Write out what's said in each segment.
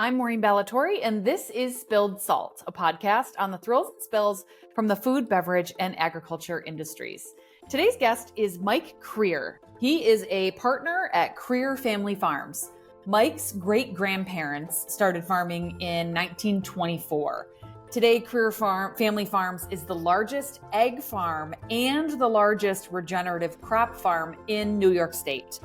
I'm Maureen Ballatori, and this is Spilled Salt, a podcast on the thrills and spills from the food, beverage, and agriculture industries. Today's guest is Mike Kreher. He is a partner at Kreher Family Farms. Mike's great-grandparents started farming in 1924. Today, Kreher Family Farms is the largest egg farm and the largest regenerative crop farm in New York State.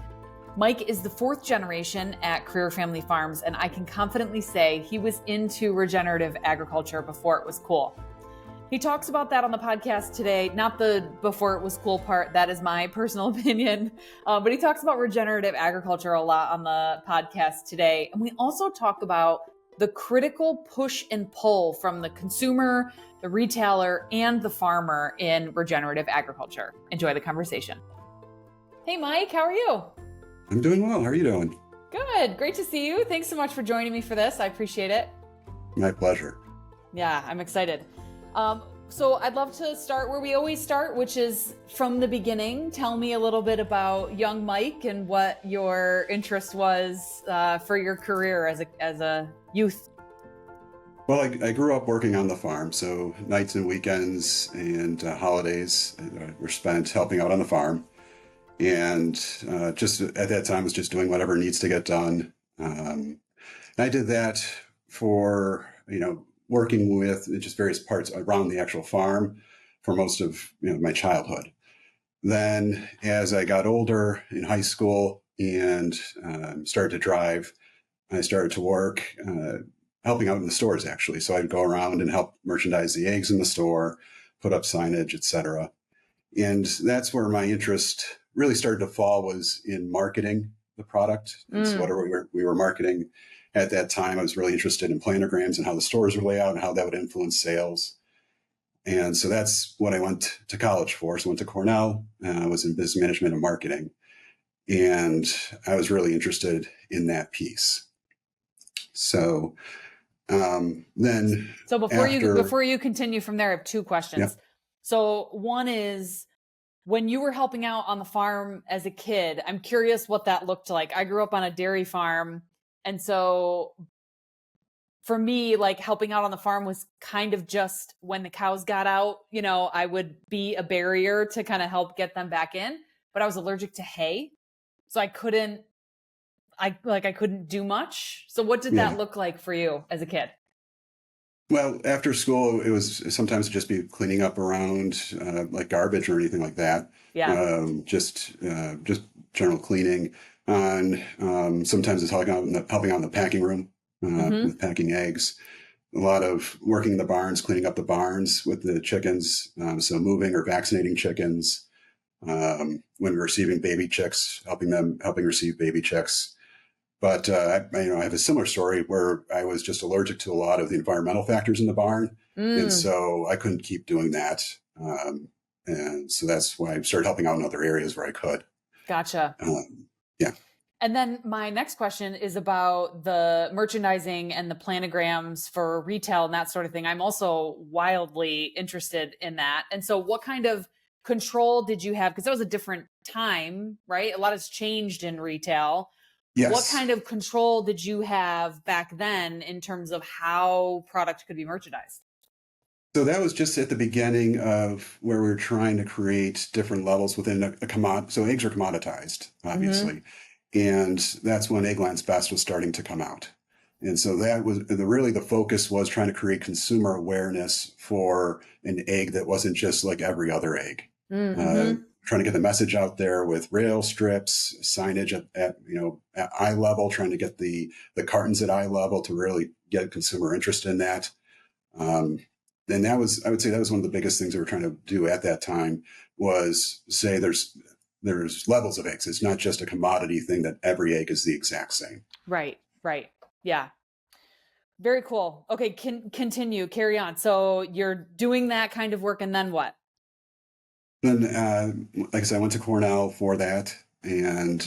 Mike is the fourth generation at Kreher Family Farms, and I can confidently say he was into regenerative agriculture before it was cool. He talks about that on the podcast today, not the before it was cool part, that is my personal opinion, but he talks about regenerative agriculture a lot on the podcast today. And we also talk about the critical push and pull from the consumer, the retailer, and the farmer in regenerative agriculture. Enjoy the conversation. Hey, Mike, how are you? I'm doing well. How are you doing? Good. Great to see you. Thanks so much for joining me for this. I appreciate it. My pleasure. Yeah, I'm excited. So I'd love to start where we always start, which is from the beginning. Tell me a little bit about young Mike and what your interest was for your career as a youth. Well, I grew up working on the farm, so nights and weekends and holidays were spent helping out on the farm. And just at that time was just doing whatever needs to get done. And I did that for, working with just various parts around the actual farm for most of my childhood. Then as I got older in high school and started to drive, I started to work helping out in the stores, actually. So I'd go around and help merchandise the eggs in the store, put up signage, etc. And that's where my interest really started to fall, was in marketing the product. And so whatever we were marketing at that time, I was really interested in planograms and how the stores were laid out and how that would influence sales. And so that's what I went to college for. So I went to Cornell, was in business management and marketing. And I was really interested in that piece. So then So before you continue from there, I have two questions. Yep. So one is, when you were helping out on the farm as a kid, I'm curious what that looked like. I grew up on a dairy farm. And so for me, like, helping out on the farm was kind of just when the cows got out, I would be a barrier to kind of help get them back in, but I was allergic to hay. So I couldn't do much. So what did that look like for you as a kid? Well, after school, it was sometimes just be cleaning up around like garbage or anything like that. Yeah. Just general cleaning. Sometimes it's helping out in the packing room with packing eggs. A lot of working in the barns, cleaning up the barns with the chickens. So moving or vaccinating chickens. When we're receiving baby chicks, helping receive baby chicks. But I have a similar story where I was just allergic to a lot of the environmental factors in the barn, and so I couldn't keep doing that. And so that's why I started helping out in other areas where I could. Gotcha. Yeah. And then my next question is about the merchandising and the planograms for retail and that sort of thing. I'm also wildly interested in that. And so what kind of control did you have? Because that was a different time, right? A lot has changed in retail. Yes. What kind of control did you have back then in terms of how product could be merchandised? So that was just at the beginning of where we were trying to create different levels within a commodity. So eggs are commoditized, obviously. And that's when Eggland's Best was starting to come out. And so that was the focus, was trying to create consumer awareness for an egg that wasn't just like every other egg. Trying to get the message out there with rail strips, signage at eye level, trying to get the cartons at eye level to really get consumer interest in that. And I would say that was one of the biggest things we were trying to do at that time, was say there's levels of eggs. It's not just a commodity thing that every egg is the exact same. Right. Yeah. Very cool. Okay. Carry on. So you're doing that kind of work, and then what? Then, like I said, I went to Cornell for that. And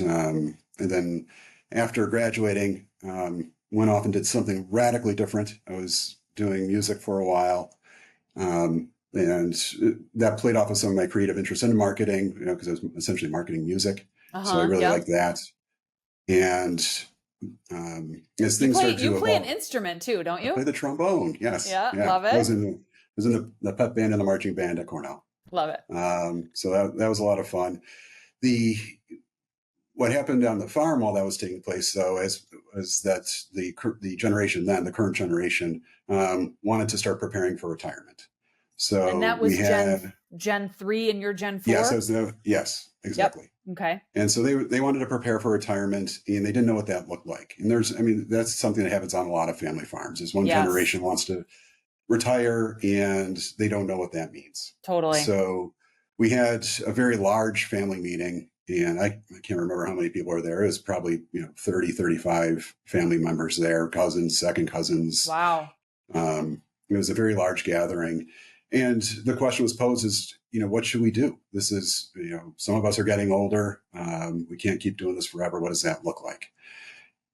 then after graduating, went off and did something radically different. I was doing music for a while. And that played off of some of my creative interest in marketing, because I was essentially marketing music. So I really liked that. And as things started You to play an evolve, instrument too, don't I play you? the trombone. Yes, Yeah, yeah. love I it. was in the pep band and the marching band at Cornell. Love it. So that was a lot of fun. The What happened on the farm while that was taking place, though, was that the generation then, the current generation, wanted to start preparing for retirement. And So that we was had Gen 3 and you're Gen yes, 4? yes, Yep. exactly. Okay. And so they wanted to prepare for retirement, and they didn't know what that looked like. And that's something that happens on a lot of family farms. Is one Yes, generation wants to retire, and they don't know what that means. totally. So we had a very large family meeting, and I can't remember how many people were there. It was probably 30, 35 family members there, cousins, second cousins. Wow. It was a very large gathering. And the question was posed is, what should we do? This is, some of us are getting older. We can't keep doing this forever. What does that look like?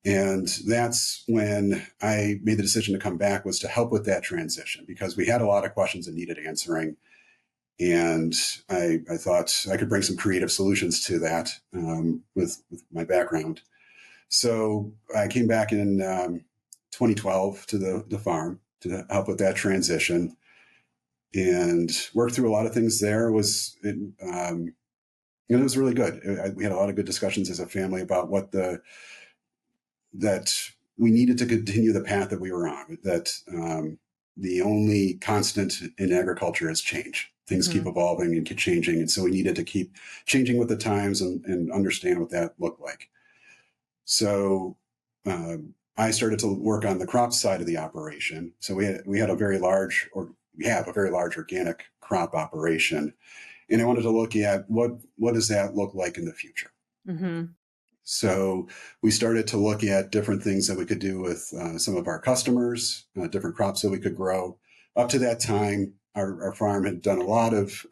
And that's when I made the decision to come back, was to help with that transition, because we had a lot of questions that needed answering. And I thought I could bring some creative solutions to that with my background. So I came back in 2012 to the farm to help with that transition and worked through a lot of things there. It was really good. We had a lot of good discussions as a family about that we needed to continue the path that we were on, that the only constant in agriculture is change. Things keep evolving and keep changing. And so we needed to keep changing with the times and understand what that looked like. So I started to work on the crop side of the operation. So we have a very large organic crop operation. And I wanted to look at what does that look like in the future? Mm-hmm. So we started to look at different things that we could do with some of our customers, different crops that we could grow. Up to that time, our farm had done a lot of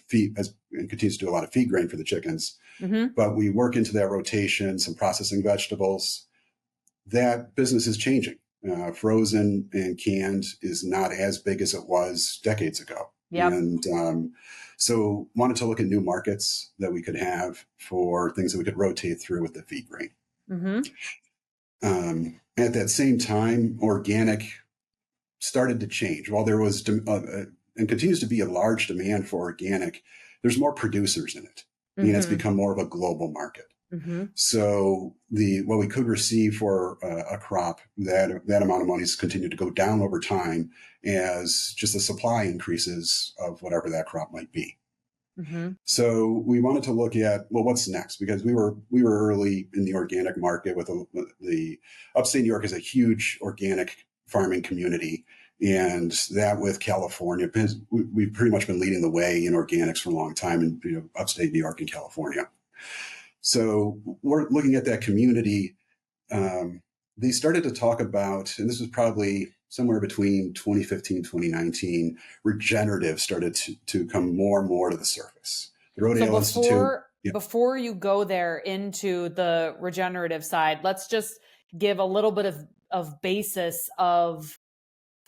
feed, and continues to do a lot of feed grain for the chickens. Mm-hmm. But we work into that rotation, some processing vegetables. That business is changing. Frozen and canned is not as big as it was decades ago. Yep. And so wanted to look at new markets that we could have for things that we could rotate through with the feed grain. Mm-hmm. At that same time, organic started to change. While there was and continues to be a large demand for organic, there's more producers in it, and it's become more of a global market. Mm-hmm. So what we could receive for a crop, that amount of money has continued to go down over time as just the supply increases of whatever that crop might be. Mm-hmm. So we wanted to look at, well, what's next? Because we were early in the organic market with the upstate New York is a huge organic farming community. And that with California, because we've pretty much been leading the way in organics for a long time in upstate New York and California. So we're looking at that community. They started to talk about, and this was probably somewhere between 2015, 2019, regenerative started to come more and more to the surface. The Rodale Institute. Before you go there into the regenerative side, let's just give a little bit of basis of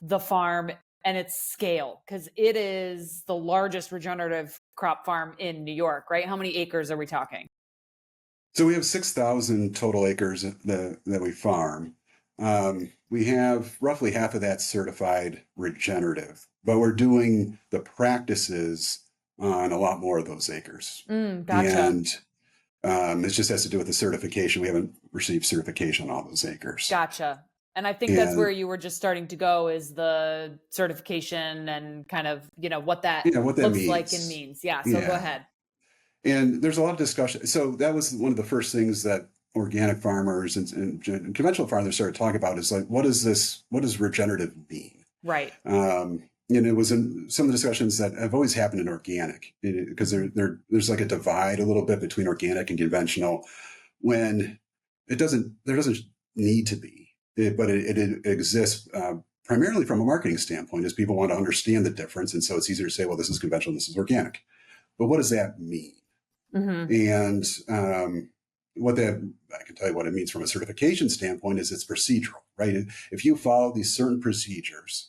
the farm and its scale, because it is the largest regenerative crop farm in New York, right? How many acres are we talking? So we have 6,000 total acres that we farm. We have roughly half of that certified regenerative, but we're doing the practices on a lot more of those acres. Gotcha. And it just has to do with the certification. We haven't received certification on all those acres. Gotcha. And I think that's where you were just starting to go, is the certification and kind of, what that what that looks means. like and means. Yeah. So go ahead. And there's a lot of discussion. So that was one of the first things that organic farmers and conventional farmers started talking about, is like, what does regenerative mean? Right. And it was in some of the discussions that have always happened in organic, because there's like a divide a little bit between organic and conventional, when there doesn't need to be, but it exists primarily from a marketing standpoint, as people want to understand the difference. And so it's easier to say, well, this is conventional, this is organic. But what does that mean? And I can tell you what it means from a certification standpoint is it's procedural, right? If you follow these certain procedures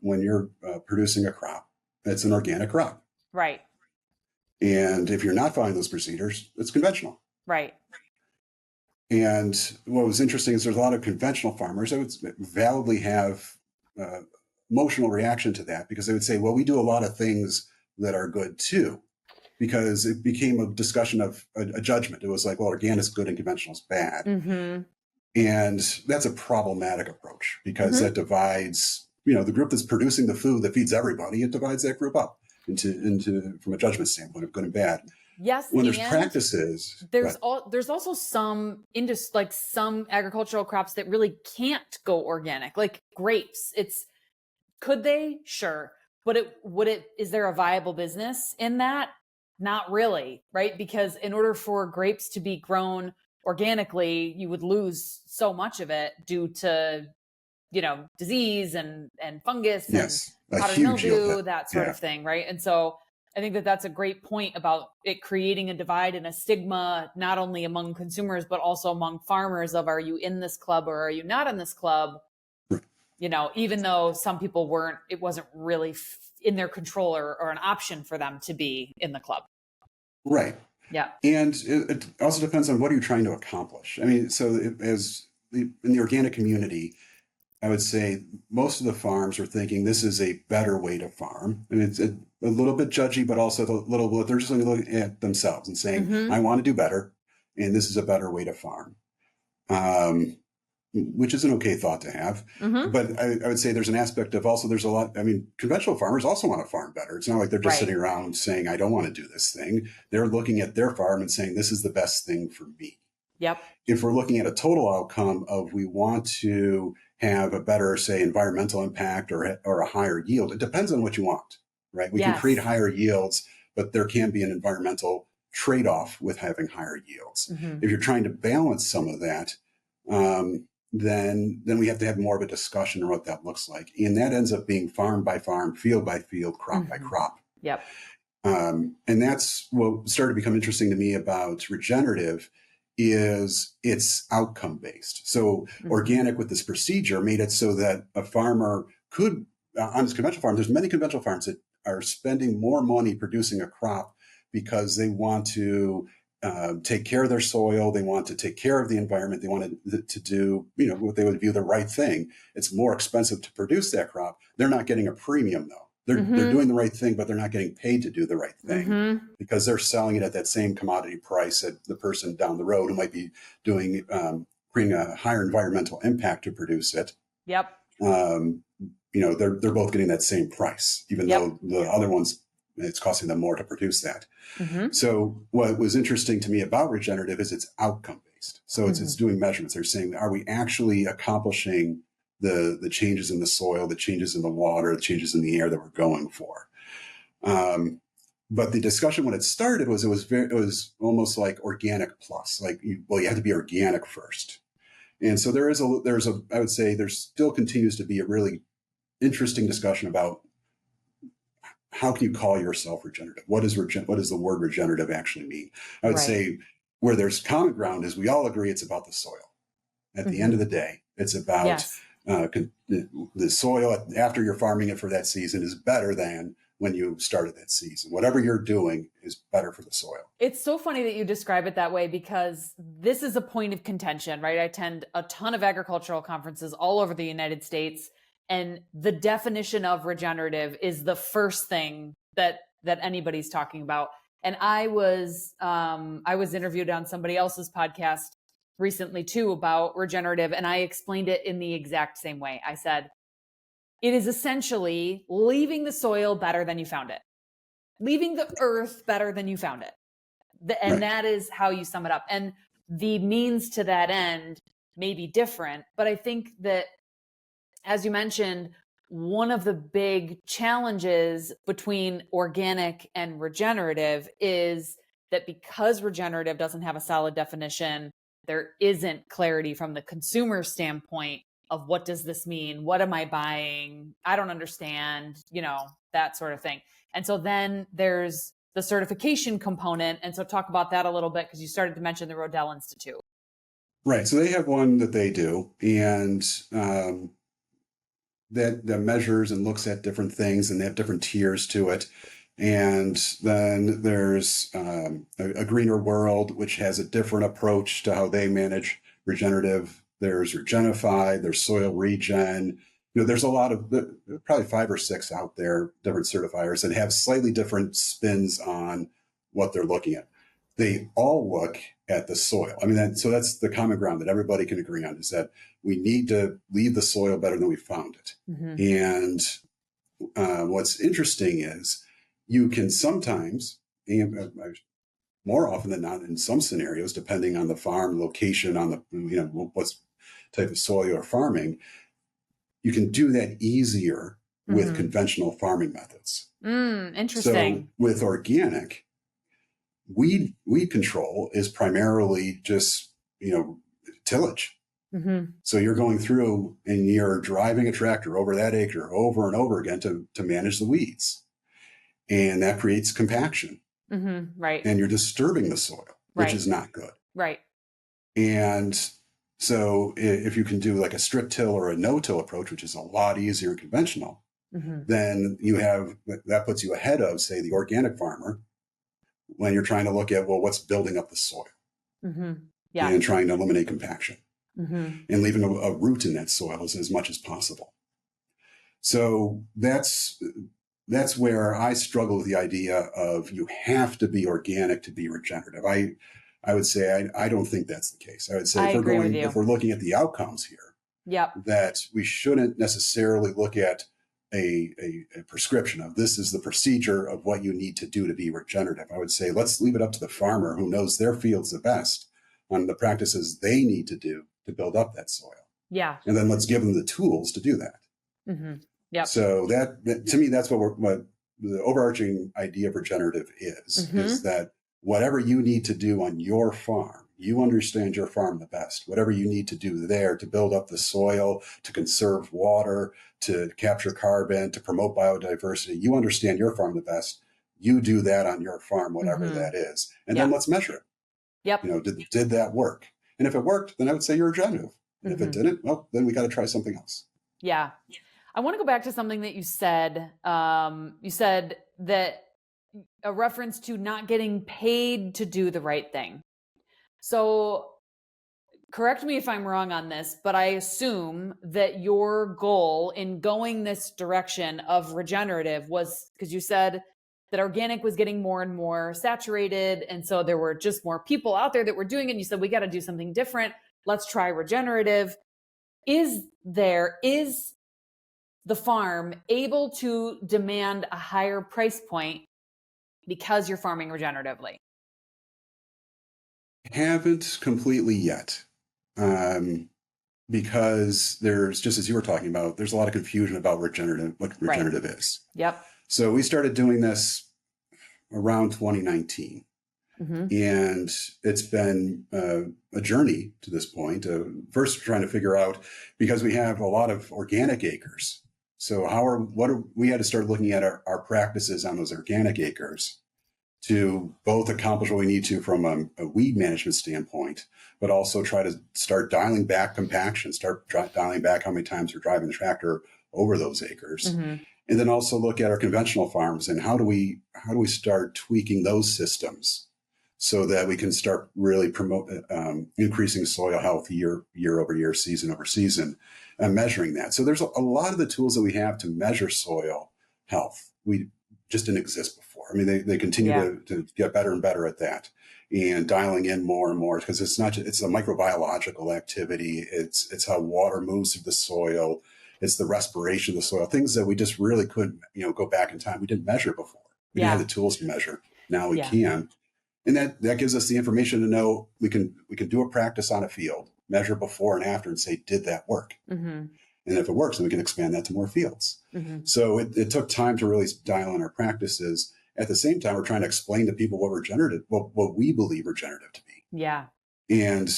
when you're producing a crop, it's an organic crop. Right. And if you're not following those procedures, it's conventional. Right. And what was interesting is there's a lot of conventional farmers that would validly have uh, emotional reaction to that, because they would say, well, we do a lot of things that are good too, because it became a discussion of a judgment. It was like, well, organic is good and conventional is bad. Mm-hmm. And that's a problematic approach, because Mm-hmm. that divides, the group that's producing the food that feeds everybody, it divides that group up into from a judgment standpoint of good and bad. Yes, When there's and practices, there's but there's also some like some agricultural crops that really can't go organic, like grapes. Could they? Sure. But is there a viable business in that? Not really, right? Because in order for grapes to be grown organically, you would lose so much of it due to, disease and fungus and yes, a powdery huge yield hit. mildew, that sort Yeah. of thing, right? And so I think that that's a great point about it creating a divide and a stigma, not only among consumers, but also among farmers of, are you in this club or are you not in this club? Even though some people weren't, it wasn't really in their control or an option for them to be in the club. Right. Yeah. And it also depends on what are you trying to accomplish. I mean, so in the organic community, I would say most of the farms are thinking this is a better way to farm. And it's a little bit judgy, but also a little bit, they're just looking at themselves and saying, Mm-hmm. I want to do better, and this is a better way to farm. Which is an okay thought to have. Mm-hmm. But I would say there's an aspect of also, there's a lot, I mean, conventional farmers also want to farm better. It's not like they're just Right. sitting around saying, I don't want to do this thing. They're looking at their farm and saying, this is the best thing for me. Yep. If we're looking at a total outcome of we want to have a better, say, environmental impact or a higher yield, it depends on what you want, right? We can create Yes. higher yields, but there can be an environmental trade-off with having higher yields. Mm-hmm. If you're trying to balance some of that, then we have to have more of a discussion on what that looks like. And that ends up being farm by farm, field by field, crop by crop. Yep. And that's what started to become interesting to me about regenerative is it's outcome based. So organic with this procedure made it so that a farmer could, on this conventional farm, there's many conventional farms that are spending more money producing a crop because they want to take care of their soil. They want to take care of the environment. They want to do, what they would view the right thing. It's more expensive to produce that crop. They're not getting a premium though. They're doing the right thing, but they're not getting paid to do the right thing because they're selling it at that same commodity price that the person down the road who might be doing, creating a higher environmental impact to produce it. Yep. They're both getting that same price, even though the other ones, it's costing them more to produce that. So what was interesting to me about regenerative is it's outcome based. So it's doing measurements. They're saying, are we actually accomplishing the changes in the soil, the changes in the water, the changes in the air that we're going for? But the discussion when it started was it was almost like organic plus, like you have to be organic first. And so there's I would say there still continues to be a really interesting discussion about how can you call yourself regenerative? What does the word regenerative actually mean? I would say where there's common ground is we all agree it's about the soil. At the end of the day, it's about the soil after you're farming it for that season is better than when you started that season. Whatever you're doing is better for the soil. It's so funny that you describe it that way because this is a point of contention, right? I attend a ton of agricultural conferences all over the United States, and the definition of regenerative is the first thing that anybody's talking about. And I was interviewed on somebody else's podcast recently too about regenerative, and I explained it in the exact same way. I said, it is essentially leaving the soil better than you found it, leaving the earth better than you found it. And that is how you sum it up. And the means to that end may be different, but I think that, as you mentioned, one of the big challenges between organic and regenerative is that because regenerative doesn't have a solid definition, there isn't clarity from the consumer standpoint of what does this mean? What am I buying? I don't understand, that sort of thing. And so then there's the certification component. And so talk about that a little bit, because you started to mention the Rodell Institute. Right. So they have one that they do, and that measures and looks at different things, and they have different tiers to it. And then there's a greener world, which has a different approach to how they manage regenerative. There's Regenify, there's soil regen. There's a lot of, probably 5 or 6 out there, different certifiers that have slightly different spins on what they're looking at. They all look at the soil. I mean, so that's the common ground that everybody can agree on, is that we need to leave the soil better than we found it. And what's interesting is you can sometimes, and more often than not in some scenarios, depending on the farm location, on the, what's type of soil you're farming, you can do that easier with conventional farming methods. Interesting. So with organic, weed control is primarily just, tillage. So you're going through and you're driving a tractor over that acre over and over again to manage the weeds. And that creates compaction. Right. And you're disturbing the soil, which is not good. Right. And so if you can do like a strip till or a no-till approach, which is a lot easier and conventional, then that puts you ahead of, say, the organic farmer when you're trying to look at, well, what's building up the soil and trying to eliminate compaction and leaving a root in that soil as much as possible. So that's where I struggle with the idea of you have to be organic to be regenerative. I would say I don't think that's the case. I would say if we're looking at the outcomes here, that we shouldn't necessarily look at a prescription of this is the procedure of what you need to do to be regenerative. I would say let's leave it up to the farmer who knows their fields the best on the practices they need to do to build up that soil. Yeah. And then let's give them the tools to do that. So that to me, that's what the overarching idea of regenerative is that whatever you need to do on your farm, you understand your farm the best. Whatever you need to do there to build up the soil, to conserve water, to capture carbon, to promote biodiversity, you understand your farm the best. You do that on your farm, whatever that is. And then let's measure it. Did that work? And if it worked, then I would say you're regenerative. And if it didn't, well, then we got to try something else. Yeah. I want to go back to something that you said. You said that a reference to not getting paid to do the right thing. So correct me if I'm wrong on this, but I assume that your goal in going this direction of regenerative was because you said that organic was getting more and more saturated. And so there were just more people out there that were doing it. And you said, we got to do something different. Let's try regenerative. Is the farm able to demand a higher price point because you're farming regeneratively? Haven't completely yet. Because there's, just as you were talking about, there's a lot of confusion about what regenerative is. Yep. So we started doing this around 2019. And it's been a journey to this point. First, trying to figure out, because we have a lot of organic acres. So we had to start looking at our practices on those organic acres to both accomplish what we need to from a weed management standpoint, but also try to start dialing back compaction, dialing back how many times we're driving the tractor over those acres. And then also look at our conventional farms and how do we start tweaking those systems so that we can start really increasing soil health year over year, season over season, and measuring that. So there's a lot of the tools that we have to measure soil health. We just didn't exist before. I mean, they continue to get better and better at that, and dialing in more and more, because it's a microbiological activity. It's how water moves through the soil. It's the respiration of the soil, things that we just really couldn't, go back in time. We didn't measure before. We didn't have the tools to measure. Now we can. And that gives us the information to know we can do a practice on a field, measure before and after, and say, did that work? And if it works, then we can expand that to more fields. So it took time to really dial in our practices. At the same time, we're trying to explain to people what we believe regenerative to be. Yeah. And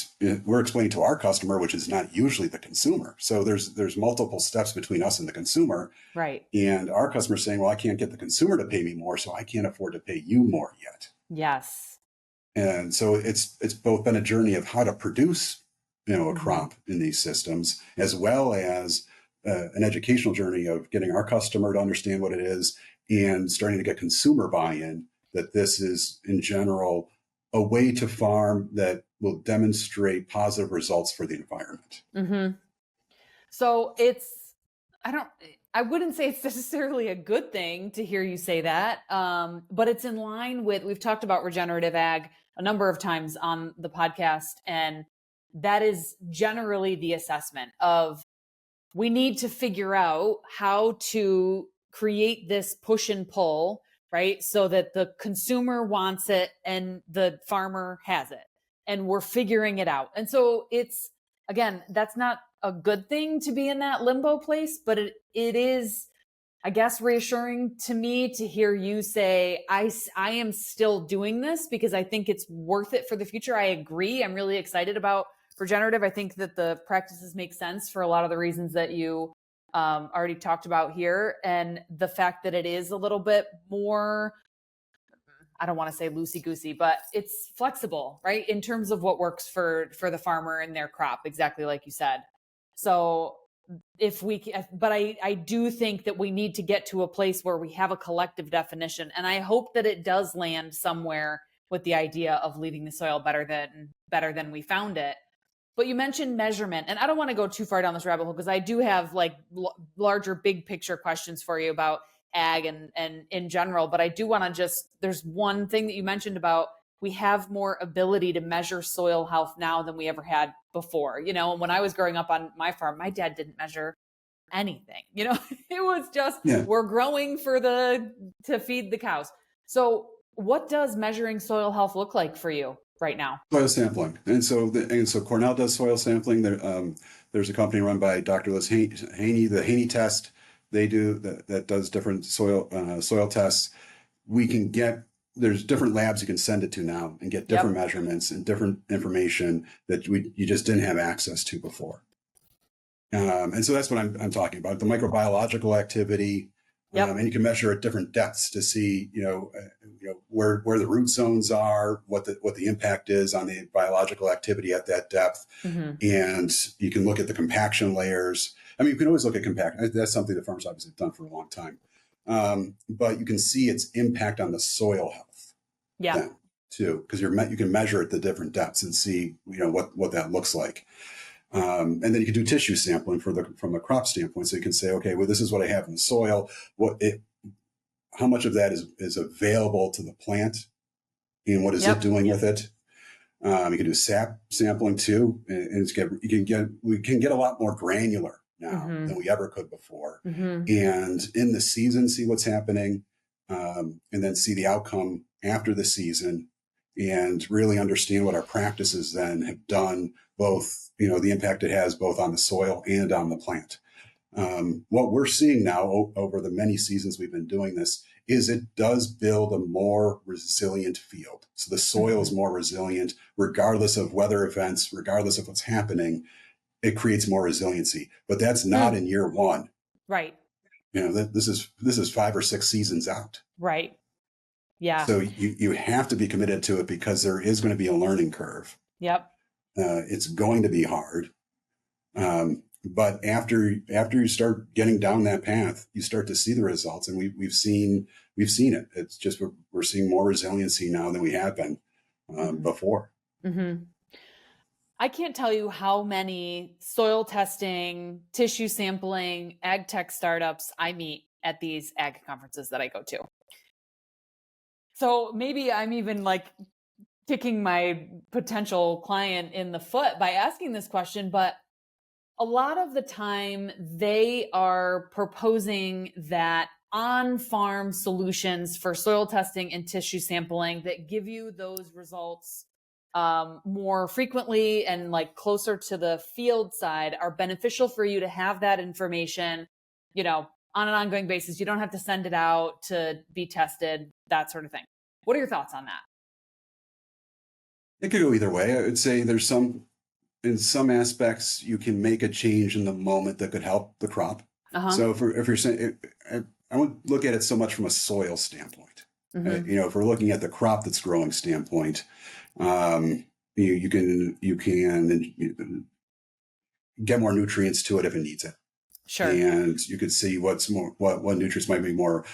we're explaining to our customer, which is not usually the consumer. So there's multiple steps between us and the consumer. Right. And our customer's saying, well, I can't get the consumer to pay me more, so I can't afford to pay you more yet. Yes. And so it's both been a journey of how to produce, a crop in these systems, as well as an educational journey of getting our customer to understand what it is and starting to get consumer buy-in that this is, in general, a way to farm that will demonstrate positive results for the environment. Mm-hmm. So I wouldn't say it's necessarily a good thing to hear you say that, but it's in line with, we've talked about regenerative ag a number of times on the podcast, and that is generally the assessment of we need to figure out how to create this push and pull, right? So that the consumer wants it and the farmer has it, and we're figuring it out. And so it's, again, that's not a good thing to be in that limbo place, but it is, I guess, reassuring to me to hear you say, I am still doing this because I think it's worth it for the future. I agree. I'm really excited about regenerative. I think that the practices make sense for a lot of the reasons that you already talked about here. And the fact that it is a little bit more, I don't want to say loosey-goosey, but it's flexible, right? In terms of what works for the farmer and their crop, exactly like you said. So but I do think that we need to get to a place where we have a collective definition. And I hope that it does land somewhere with the idea of leaving the soil better than we found it. But you mentioned measurement, and I don't want to go too far down this rabbit hole because I do have like larger big picture questions for you about ag and in general. But I do want to there's one thing that you mentioned about we have more ability to measure soil health now than we ever had before. And when I was growing up on my farm, my dad didn't measure anything. It was just, we're growing to feed the cows. So what does measuring soil health look like for you right now? Soil sampling. And so Cornell does soil sampling. There's a company run by Dr. Liz Haney, the Haney test. They do that does different soil tests. There's different labs you can send it to now and get different measurements and different information that you just didn't have access to before. And so that's what I'm talking about, the microbiological activity. And you can measure at different depths to see, where the root zones are, what the impact is on the biological activity at that depth. Mm-hmm. And you can look at the compaction layers. I mean, you can always look at compaction. That's something the farmers obviously have done for a long time. But you can see its impact on the soil health. Then, too, because you can measure at the different depths and see, what that looks like. And then you can do tissue sampling from the crop standpoint. So you can say, okay, well, this is what I have in the soil. How much of that is available to the plant, and what is it doing with it? You can do sap sampling too, and we can get a lot more granular now than we ever could before. Mm-hmm. And in the season, see what's happening, and then see the outcome after the season, and really understand what our practices then have done, both, the impact it has both on the soil and on the plant. What we're seeing now over the many seasons we've been doing this is it does build a more resilient field. So the soil is more resilient, regardless of weather events, regardless of what's happening, it creates more resiliency. But that's not in year one. Right. This is 5 or 6 seasons out. Right. Yeah. So you have to be committed to it because there is going to be a learning curve. Yep. It's going to be hard. But after you start getting down that path, you start to see the results, and we've seen it. It's just we're seeing more resiliency now than we have been before. Mm-hmm. I can't tell you how many soil testing, tissue sampling, ag tech startups I meet at these ag conferences that I go to. So maybe I'm even like kicking my potential client in the foot by asking this question, but a lot of the time they are proposing that on-farm solutions for soil testing and tissue sampling that give you those results more frequently and like closer to the field side are beneficial for you to have that information, on an ongoing basis. You don't have to send it out to be tested, that sort of thing. What are your thoughts on that? It could go either way. I would say in some aspects, you can make a change in the moment that could help the crop. Uh-huh. So if you're saying, I wouldn't look at it so much from a soil standpoint. Mm-hmm. If we're looking at the crop that's growing standpoint, you can get more nutrients to it if it needs it. Sure. and you could see what nutrients might be more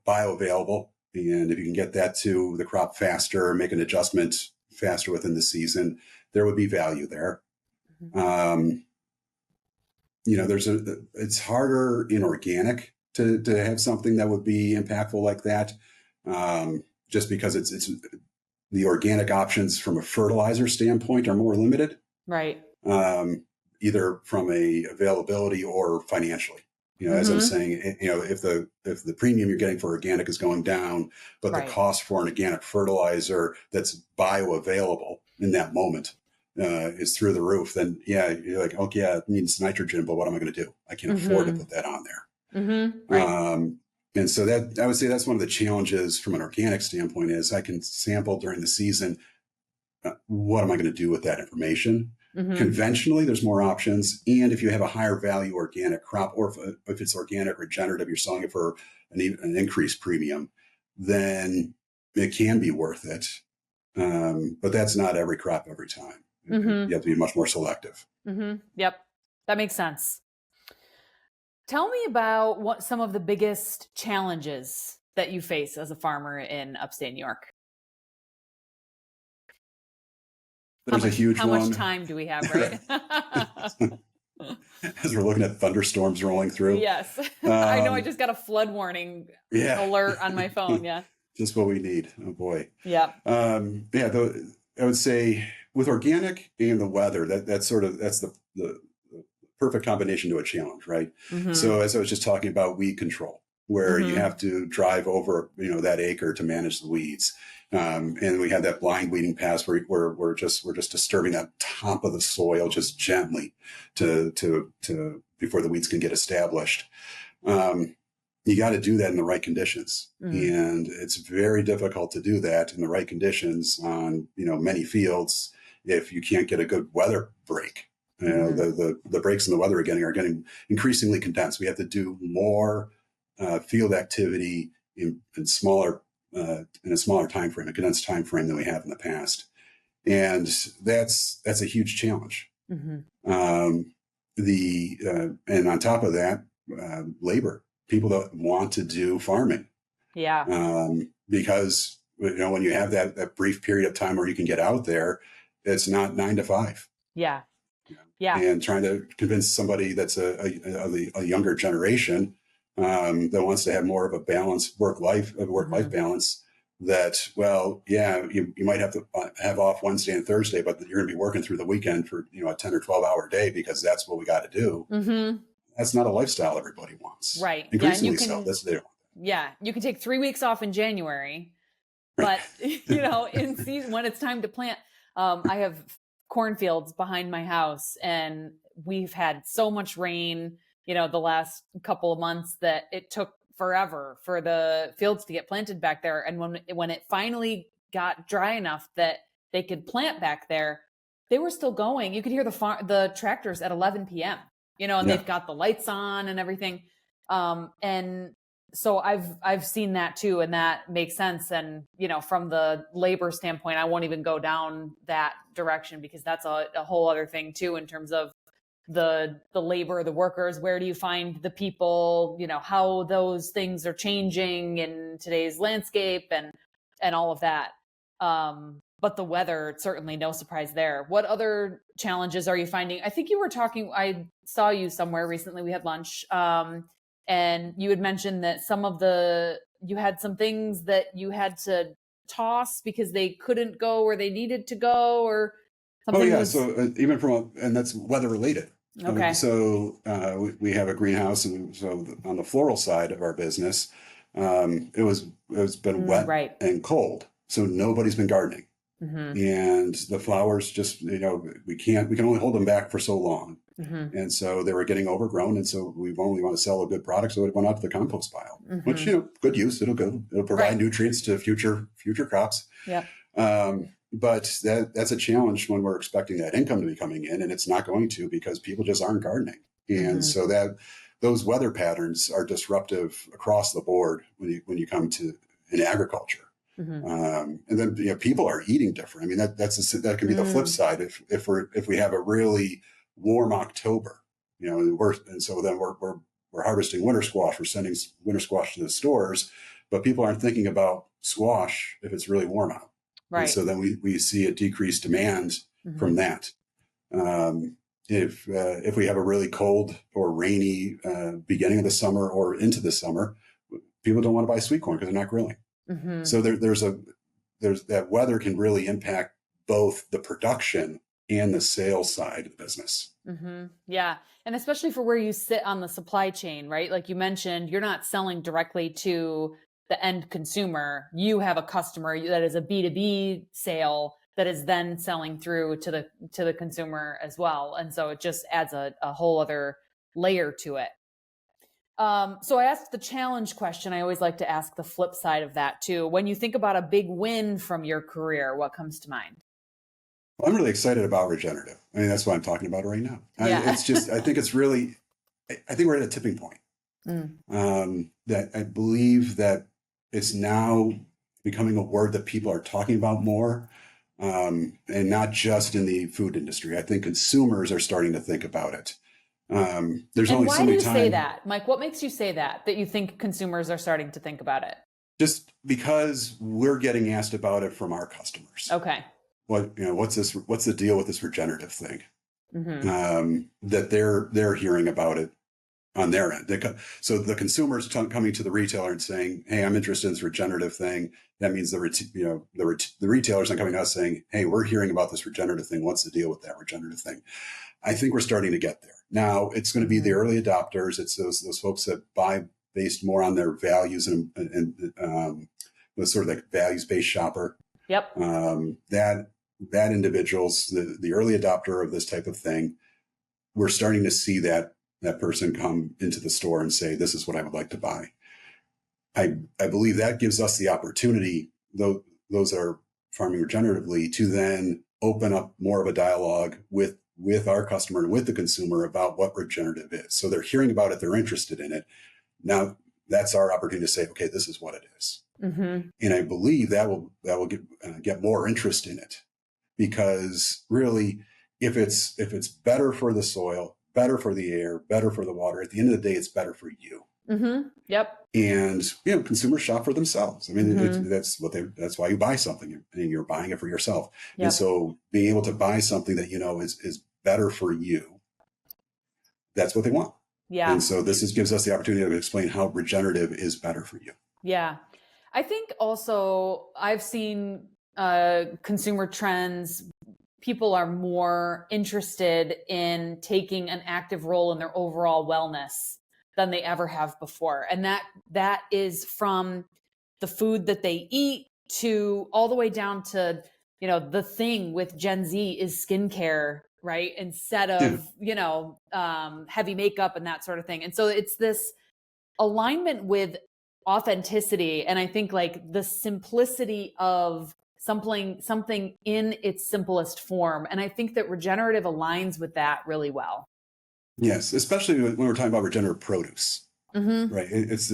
bioavailable. And if you can get that to the crop faster, make an adjustment faster within the season, there would be value there. Mm-hmm. It's harder in organic to have something that would be impactful like that, just because it's the organic options from a fertilizer standpoint are more limited, Right. either from a availability or financially. As I was saying, if the premium you're getting for organic is going down, but the Right. cost for an organic fertilizer that's bioavailable in that moment is through the roof, then you're like, okay, it needs nitrogen, but what am I going to do? I can't afford to put that on there. Right. And so that, I would say that's one of the challenges from an organic standpoint is I can sample during the season. What am I going to do with that information? Conventionally, there's more options. And if you have a higher value organic crop, or if it's organic regenerative, you're selling it for an increased premium, then it can be worth it. But that's not every crop every time. You have to be much more selective. Yep. That makes sense. Tell me about what some of the biggest challenges that you face as a farmer in upstate New York. There's a huge one. How much time do we have, right? As we're looking at thunderstorms rolling through. Yes. I know I just got a flood warning alert on my phone. Yeah. Just what we need. Oh boy. Yeah. I would say with organic and the weather, that's the perfect combination to a challenge, right? So as I was just talking about weed control, where you have to drive over, that acre to manage the weeds. And we had that blind weeding pass where we're just disturbing that top of the soil just gently to before the weeds can get established. You got to do that in the right conditions. And it's very difficult to do that in the right conditions on, many fields if you can't get a good weather break. The breaks in the weather are getting increasingly condensed. We have to do more field activity in a smaller time frame, a condensed time frame than we have in the past, and that's a huge challenge. And on top of that, labor, people that want to do farming, because when you have that brief period of time where you can get out there, it's not 9 to 5. And trying to convince somebody that's a younger generation that wants to have more of a balanced work-life balance, that, you might have to have off Wednesday and Thursday, but you're going to be working through the weekend for, a 10 or 12 hour day because that's what we got to do. That's not a lifestyle everybody wants. Right. Increasingly so. You can take 3 weeks off in January, but, in season, when it's time to plant, I have cornfields behind my house, and we've had so much rain, the last couple of months that it took forever for the fields to get planted back there. And when it finally got dry enough that they could plant back there, they were still going. You could hear the tractors at 11 p.m., and they've got the lights on and everything. And so I've seen that too, and that makes sense. And, from the labor standpoint, I won't even go down that direction because that's a whole other thing too, in terms of the labor, the workers. Where do you find the people, how those things are changing in today's landscape and all of that. But the weather, certainly no surprise there. What other challenges are you finding? I think you were talking, I saw you somewhere recently, we had lunch, and you had mentioned that you had some things that you had to toss because they couldn't go where they needed to go, or something. So even and that's weather related. Okay. We have a greenhouse, and so on the floral side of our business, it's been wet and cold, so nobody's been gardening. And the flowers just, we can only hold them back for so long. And so they were getting overgrown. And so we only want to sell a good product. So it went out to the compost pile, which, good use. It'll provide nutrients to future crops. But that's a challenge when we're expecting that income to be coming in, and it's not going to, because people just aren't gardening. And so those weather patterns are disruptive across the board when you come to in agriculture. And then people are eating different. I mean, that can be the flip side. If we have a really warm October, and so then we're harvesting winter squash. We're sending winter squash to the stores, but people aren't thinking about squash if it's really warm out. Right. And so then we see a decreased demand from that. If we have a really cold or rainy beginning of the summer or into the summer, people don't want to buy sweet corn because they're not grilling. So there's that weather can really impact both the production and the sales side of the business. Yeah. And especially for where you sit on the supply chain, right? Like you mentioned, you're not selling directly to the end consumer. You have a customer that is a B2B sale that is then selling through to the consumer as well. And so it just adds a whole other layer to it. So I asked the challenge question. I always like to ask the flip side of that too. When you think about a big win from your career, what comes to mind? Well, I'm really excited about regenerative. I mean, that's why I'm talking about it right now. Yeah. I think we're at a tipping point. That I believe that it's now becoming a word that people are talking about more, and not just in the food industry. I think consumers are starting to think about it. There's and only why so many do you say times. that, Mike? What makes you say that you think consumers are starting to think about it? Just because we're getting asked about it from our customers. Okay. What's this? What's the deal with this regenerative thing? That they're hearing about it on their end. So the consumers coming to the retailer and saying, "Hey, I'm interested in this regenerative thing." That means the retailers are coming to us saying, "Hey, we're hearing about this regenerative thing. What's the deal with that regenerative thing?" I think we're starting to get there. Now it's going to be the early adopters. It's those folks that buy based more on their values and was sort of like values-based shopper. Yep. That individuals, the early adopter of this type of thing, we're starting to see that person come into the store and say, "This is what I would like to buy." I believe that gives us the opportunity, though those that are farming regeneratively, to then open up more of a dialogue with our customer and with the consumer about what regenerative is. So they're hearing about it, they're interested in it. Now that's our opportunity to say, "Okay, this is what it is." And I believe that will get more interest in it, because really, if it's better for the soil, better for the air, better for the water, at the end of the day, it's better for you. Yep. And consumers shop for themselves. I mean, that's why you buy something, and you're buying it for yourself. Yep. And so being able to buy something that is better for you, that's what they want. Yeah. And so this gives us the opportunity to explain how regenerative is better for you. Yeah. I think also I've seen consumer trends. People are more interested in taking an active role in their overall wellness than they ever have before. And that is from the food that they eat to all the way down to, the thing with Gen Z is skincare, right? Instead of, heavy makeup and that sort of thing. And so it's this alignment with authenticity. And I think like the simplicity of something in its simplest form. And I think that regenerative aligns with that really well. Yes, especially when we're talking about regenerative produce, right? It's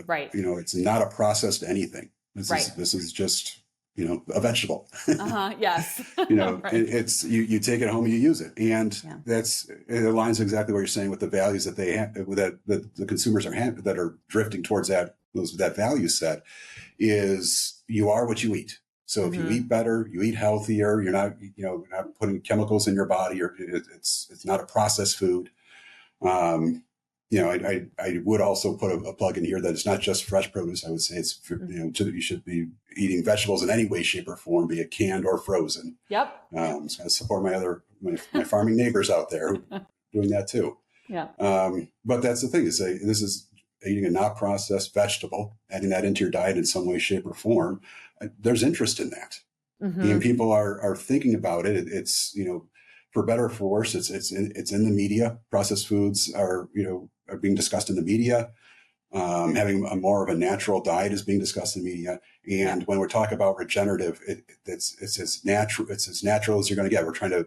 right. It's not a processed anything. This is just a vegetable. Yes. Right. It's you take it home and you use it, and it aligns exactly what you're saying with the values that they have, that the consumers that are drifting towards that value set. Is you are what you eat. So if you eat better, you eat healthier, you're not putting chemicals in your body, or it's not a processed food. I would also put a plug in here that it's not just fresh produce. I would say it's you should be eating vegetables in any way, shape, or form, be it canned or frozen. Yep. So I support my farming neighbors out there who are doing that too. Yeah. But that's the thing, is this is eating a not processed vegetable, adding that into your diet in some way, shape, or form. There's interest in that, and people are thinking about it. It's for better or for worse, it's in the media. Processed foods are being discussed in the media. Having more of a natural diet is being discussed in the media. And when we're talking about regenerative, it's as natural as you're going to get. We're trying to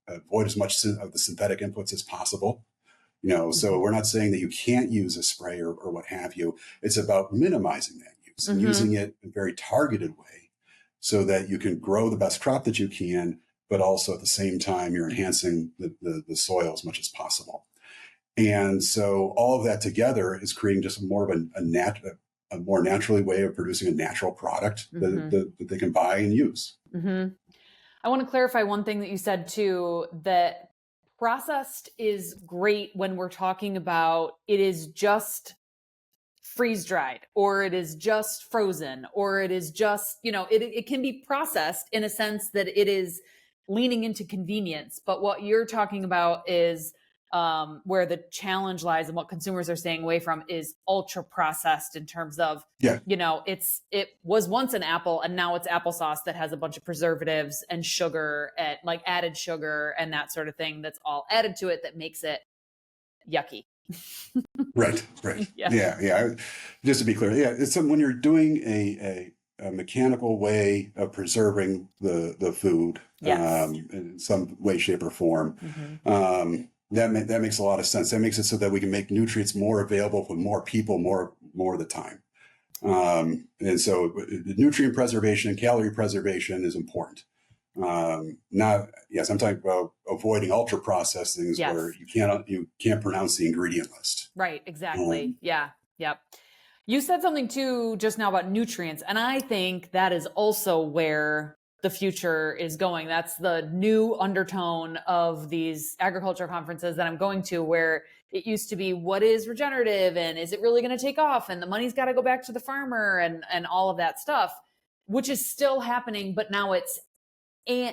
avoid as much of the synthetic inputs as possible. So we're not saying that you can't use a spray or what have you. It's about minimizing that use and using it in a very targeted way, so that you can grow the best crop that you can, but also at the same time, you're enhancing the soil as much as possible. And so all of that together is creating just more of a more naturally way of producing a natural product that they can buy and use. Mm-hmm. I want to clarify one thing that you said too, that processed is great when we're talking about it is just freeze dried, or it is just frozen, or it is just, it can be processed in a sense that it is leaning into convenience. But what you're talking about is where the challenge lies, and what consumers are staying away from is ultra processed in terms of, it was once an apple and now it's applesauce that has a bunch of preservatives and sugar and like added sugar and that sort of thing that's all added to it that makes it yucky. Right. Yeah. Just to be clear, it's something when you're doing a mechanical way of preserving the food, in some way, shape, or form. That makes a lot of sense. That makes it so that we can make nutrients more available for more people more of the time. And so nutrient preservation and calorie preservation is important. I'm talking about avoiding ultra processed things where you can't pronounce the ingredient list. Right. Exactly. Yep. You said something too just now about nutrients, and I think that is also where the future is going. That's the new undertone of these agriculture conferences that I'm going to, where it used to be, what is regenerative and is it really going to take off? And the money's got to go back to the farmer and all of that stuff, which is still happening. But now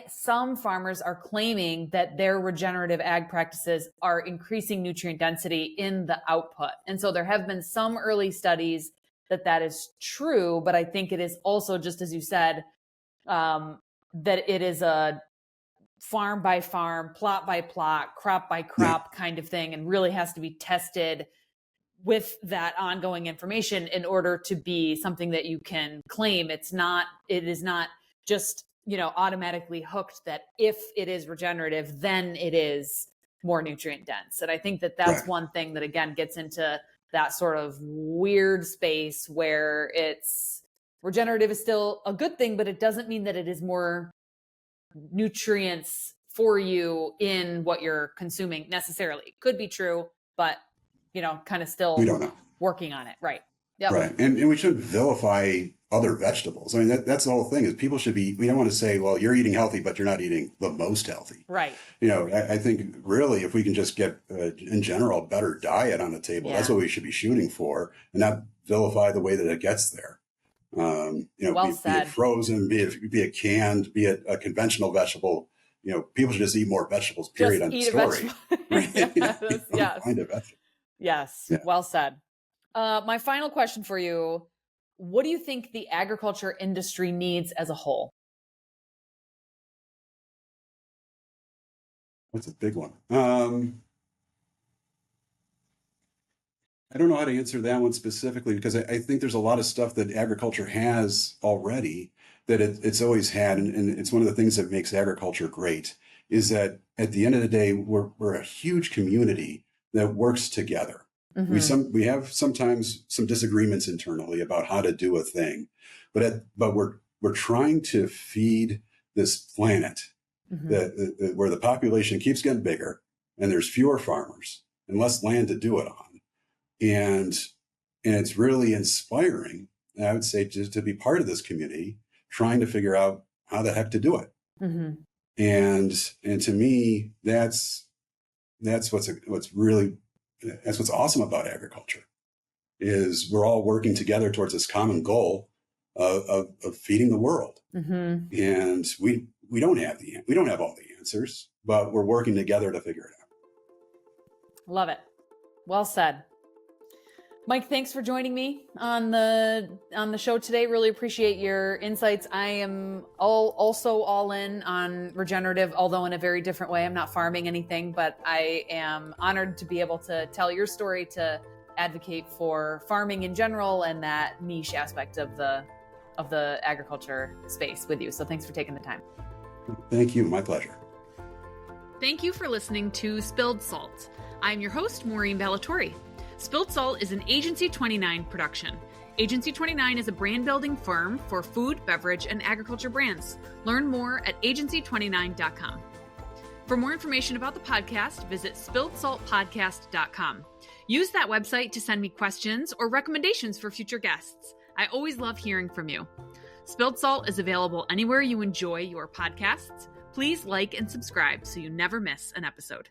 some farmers are claiming that their regenerative ag practices are increasing nutrient density in the output. And so there have been some early studies that is true, but I think it is also, just as you said, that it is a farm by farm, plot by plot, crop by crop kind of thing, and really has to be tested with that ongoing information in order to be something that you can claim. It is not just, automatically hooked that if it is regenerative, then it is more nutrient dense. And I think that's one thing that, again, gets into that sort of weird space where regenerative is still a good thing, but it doesn't mean that it is more nutrients for you in what you're consuming necessarily. It could be true, but, kind of still we don't know. Working on it. Right. Yep. Right. And we shouldn't vilify other vegetables. I mean, that's the whole thing is people should we don't want to say, well, you're eating healthy, but you're not eating the most healthy. Right. I think really if we can just get, in general, a better diet on the table, that's what we should be shooting for, and not vilify the way that it gets there. Be it frozen, be it canned, be it a conventional vegetable, people should just eat more vegetables, period, on the story. Find a vegetable. Yes. Yeah. Well said. My final question for you, what do you think the agriculture industry needs as a whole? That's a big one. I don't know how to answer that one specifically, because I think there's a lot of stuff that agriculture has already that it's always had. And it's one of the things that makes agriculture great is that at the end of the day, we're a huge community that works together. We have sometimes some disagreements internally about how to do a thing, but we're trying to feed this planet where the population keeps getting bigger and there's fewer farmers and less land to do it on. And it's really inspiring, I would say, to be part of this community, trying to figure out how the heck to do it. And to me, that's what's awesome about agriculture, is we're all working together towards this common goal of feeding the world. And we don't have all the answers, but we're working together to figure it out. Love it. Well said. Mike, thanks for joining me on the show today. Really appreciate your insights. I am also all in on regenerative, although in a very different way. I'm not farming anything, but I am honored to be able to tell your story, to advocate for farming in general and that niche aspect of the agriculture space with you. So thanks for taking the time. Thank you. My pleasure. Thank you for listening to Spilled Salt. I'm your host, Maureen Ballatori. Spilled Salt is an Agency 29 production. Agency 29 is a brand building firm for food, beverage, and agriculture brands. Learn more at agency29.com. For more information about the podcast, visit spilledsaltpodcast.com. Use that website to send me questions or recommendations for future guests. I always love hearing from you. Spilled Salt is available anywhere you enjoy your podcasts. Please like and subscribe so you never miss an episode.